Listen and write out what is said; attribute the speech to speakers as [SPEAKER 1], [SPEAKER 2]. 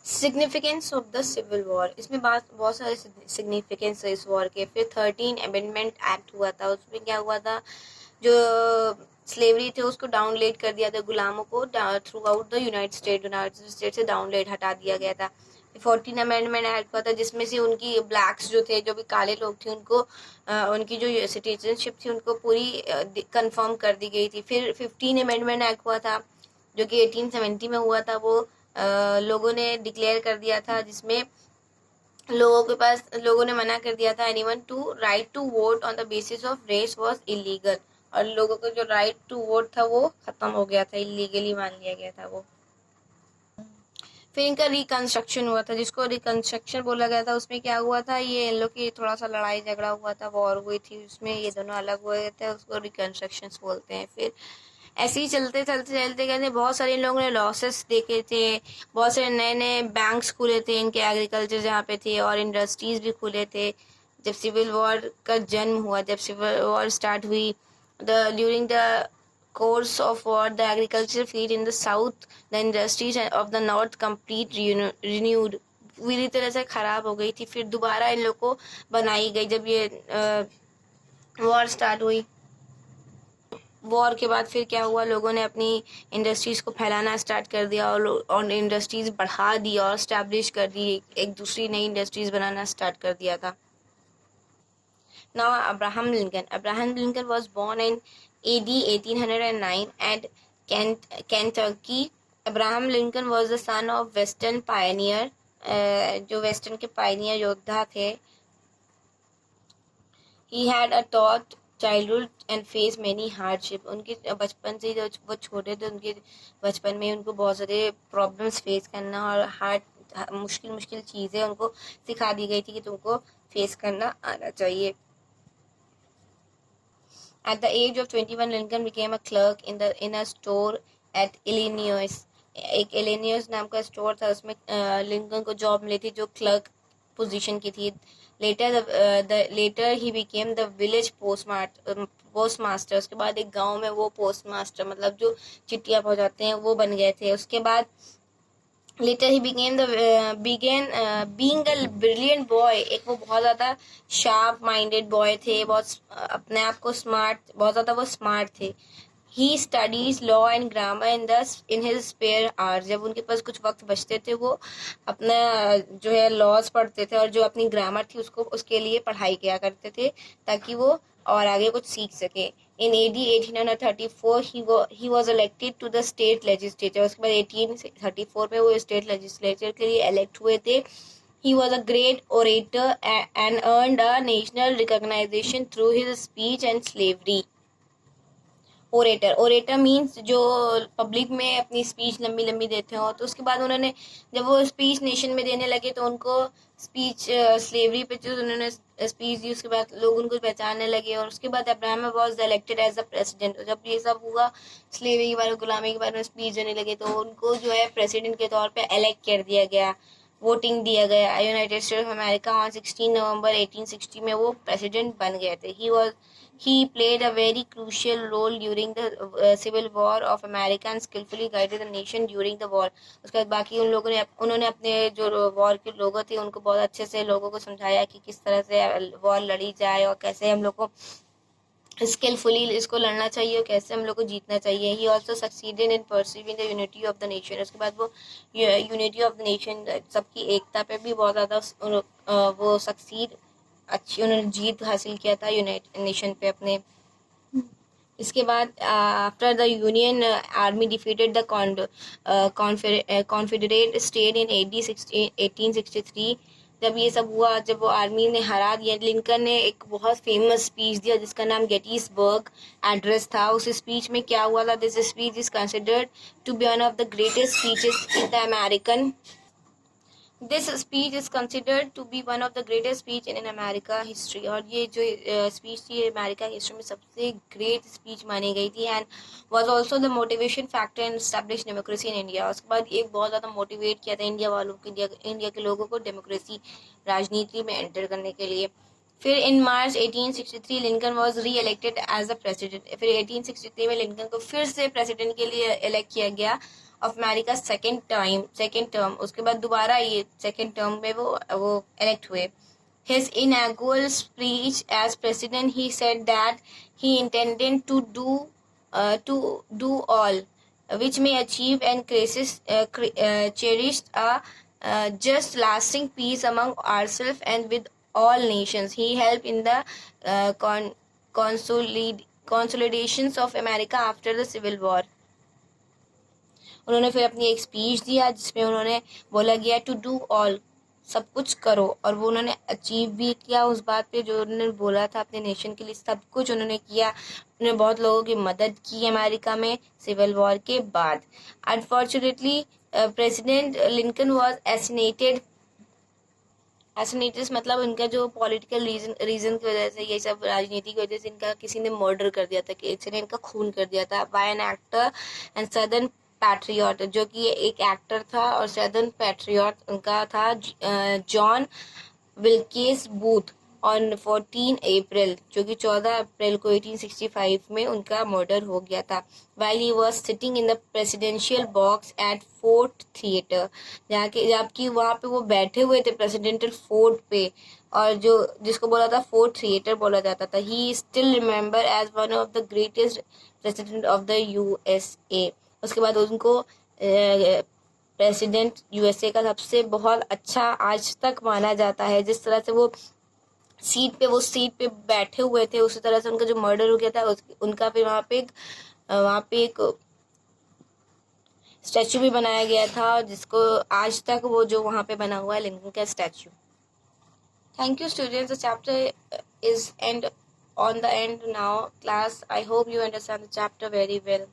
[SPEAKER 1] Significance of the civil war, इसमें बहुत सारे सिग्निफिकेंस है इस वॉर के। फिर 13 अमेंडमेंट एक्ट हुआ था, उसमें क्या हुआ था, जो स्लेवरी थे उसको डाउनलेट कर दिया था, गुलामों को through out the United state से डाउनलेट हटा दिया गया था। 14 अमेंडमेंट एक्ट हुआ था जिसमें से उनकी ब्लैक्स जो थे, जो भी काले लोग थे, उनको उनकी जो सिटीजनशिप थी उनको पूरी कंफर्म कर दी गई थी। फिर 15 अमेंडमेंट एक्ट हुआ था जो कि 1870 में हुआ था, वो लोगों ने डिक्लेयर कर दिया था, जिसमें लोगों ने मना कर दिया था, anyone to right to vote on the basis of race was illegal, और लोगों का जो राइट टू वोट था वो खत्म हो गया था, इलीगली मान लिया गया था वो। फिर इनका रिकंस्ट्रक्शन हुआ था, जिसको रिकंस्ट्रक्शन बोला गया था। उसमें क्या हुआ था, ये इन लोग की थोड़ा सा लड़ाई झगड़ा हुआ था, वॉर हुई थी, उसमें ये दोनों अलग हुए थे, उसको रिकंस्ट्रक्शन बोलते हैं। फिर ऐसे ही चलते चलते चलते कहते बहुत सारे इन लोगों ने लॉसेस देखे थे, बहुत सारे नए नए बैंक्स खुले थे इनके एग्रीकल्चर जहाँ पे थे, और इंडस्ट्रीज भी खुले थे। जब सिविल वॉर का जन्म हुआ, जब सिविल वॉर स्टार्ट हुई, during the course of war, the agricultural field in the south, the industries of the north complete renewed, पूरी तरह से खराब हो गई थी। फिर दोबारा इन लोग को बनाई गई जब ये वॉर स्टार्ट हुई। वॉर के बाद फिर क्या हुआ, लोगों ने अपनी इंडस्ट्रीज को फैलाना स्टार्ट कर दिया, और इंडस्ट्रीज बढ़ा दी और स्टैब्लिश कर दी, एक दूसरी नई इंडस्ट्रीज बनाना स्टार्ट कर दिया था। Now Abraham Lincoln was born in AD 1809 at Kentucky. Abraham Lincoln was the son of Western pioneer, जो वेस्टर्न के पायनियर योद्धा थे। He had a taught childhood and faced many hardship. उनके बचपन से जो वो छोटे थे, उनके बचपन में उनको बहुत सारे प्रॉब्लम्स फेस करना और मुश्किल चीज़ें उनको सिखा दी गई थी कि तुमको फेस करना आना चाहिए। At the age of 21, Lincoln became a clerk in a store at Illinois. एक इलिनियस नाम का स्टोर था, उसमें लिंकन को जॉब मिली थी जो क्लर्क पोजीशन की थी। लेटर ही बिकेम द विलेज पोस्टमास्टर। उसके बाद एक गांव में वो पोस्टमास्टर, मतलब जो चिट्ठियाँ पहुँचाते हैं, वो बन गए थे। उसके बाद later he began being a brilliant boy। एक वो बहुत ज़्यादा sharp minded boy थे, बहुत अपने आप को बहुत ज़्यादा वो स्मार्ट थे। He studies law and grammar in his spare hours। जब उनके पास कुछ वक्त बचते थे, वो अपना जो है लॉज पढ़ते थे, और जो अपनी ग्रामर थी उसके लिए पढ़ाई किया करते थे, ताकि वो और आगे कुछ सीख सके। In AD 1834 he was elected to the state legislature। उसके बाद 1834 में वो स्टेट लेजिस्लेचर के लिए इलेक्ट हुए थे। He was a great orator and earned a national recognition through his speech and slavery। Orator means जो पब्लिक में अपनी स्पीच लंबी लंबी देते हो। तो उसके बाद उन्होंने जब वो स्पीच नेशन में देने लगे, तो उनको स्पीच स्लेवरी पे जो उन्होंने स्पीच दी, उसके बाद लोग उनको पहचानने लगे। और उसके बाद Abraham was elected as a president. जब ये सब हुआ, स्लेवरी के बारे में, गुलामी के बारे में स्पीच देने लगे, तो उनको जो है प्रेसिडेंट के तौर पर इलेक्ट कर दिया गया, वोटिंग दिया गया। United states of America on 16 नवंबर 1860 में वो प्रेसिडेंट बन गए थे। He played a very crucial role during the Civil War of America and skillfully guided the nation during the war। उसके बाद बाकी उन्होंने अपने जो वॉर के लोग थे उनको बहुत अच्छे से लोगों को समझाया कि किस तरह से वॉर लड़ी जाए और कैसे हम लोग को स्किलफुली इसको लड़ना चाहिए और कैसे हम लोग को जीतना चाहिए। He also succeeded in perceiving the unity of the nation. उसके बाद वो यूनिटी ऑफ द नेशन, सबकी एकता पे भी बहुत ज़्यादा वो सक्सीड अच्छी उन्होंने जीत हासिल किया था यूनाइटेड नेशन पे अपने। इसके बाद after the union army defeated the Confederate state in 1863। जब ये सब हुआ, जब वो आर्मी ने हरा दिया, लिंकन ने एक बहुत फेमस स्पीच दिया जिसका नाम गेटिसबर्ग एड्रेस था। उस स्पीच में क्या हुआ था, this speech is considered to be one of the greatest speeches in the American This speech is considered to be one of the greatest speech in America history। और ये जो speech थी अमेरिका हिस्ट्री में सबसे great speech मानी गई थी, and was also the motivation factor in establish democracy in India। उसके बाद एक बहुत ज़्यादा मोटिवेट किया था इंडिया वालों को, इंडिया के लोगों को डेमोक्रेसी राजनीति में एंटर करने के लिए। फिर in March 1863 Lincoln was re elected as a president. फिर 1863 में लिंकन को फिर से प्रेसिडेंट के लिए इलेक्ट किया गया, ऑफ अमेरिका सेकेंड टर्म, उसके बाद दोबारा ये सेकेंड टर्म में वो इलेक्ट हुए. His inaugural speech as president, he said that he intended to do all which may achieve and cherished a just lasting peace among ourselves and with all nations. He helped in the consolidations of America after the Civil War. उन्होंने फिर अपनी एक speech दिया जिसमें उन्होंने बोला गया to do all, सब कुछ करो, और वो उन्होंने अचीव भी किया उस बात पे जो उन्होंने बोला था अपने नेशन के लिए. सब कुछ उन्होंने किया. उन्होंने बहुत लोगों की मदद की अमेरिका में सिविल वॉर के बाद. अनफॉर्चुनेटली प्रेसिडेंट लिंकन वाज एसिनेटेड मतलब उनका जो पॉलिटिकल रीजन की वजह से, ये सब राजनीति की वजह से इनका किसी ने मर्डर कर दिया था, किसी ने इनका खून कर दिया था by an actor and southern patriot, जो कि एक एक्टर था और सदर्न पैट्रियट उनका था जॉन विल्केस बूथ ऑन 14 अप्रैल, जो कि 14 अप्रैल को 1865 में उनका मर्डर हो गया था. while he was sitting in the presidential box at fort theatre, जबकि वहाँ पे वो बैठे हुए थे प्रेसिडेंशियल फोर्ट पे, और जो जिसको बोला था फोर्ट थिएटर बोला जाता था. He still remember as one of the greatest president of the USA. उसके बाद उनको प्रेसिडेंट USA का सबसे बहुत अच्छा आज तक माना जाता है. जिस तरह से वो सीट पे बैठे हुए थे, उसी तरह से उनका जो मर्डर हो गया था उनका फिर वहाँ पे एक स्टैचू भी बनाया गया था, जिसको आज तक वो जो वहाँ पे बना हुआ है लिंकन का statue. Thank you students. The chapter is and on the end now class. I hope you understand the chapter very well.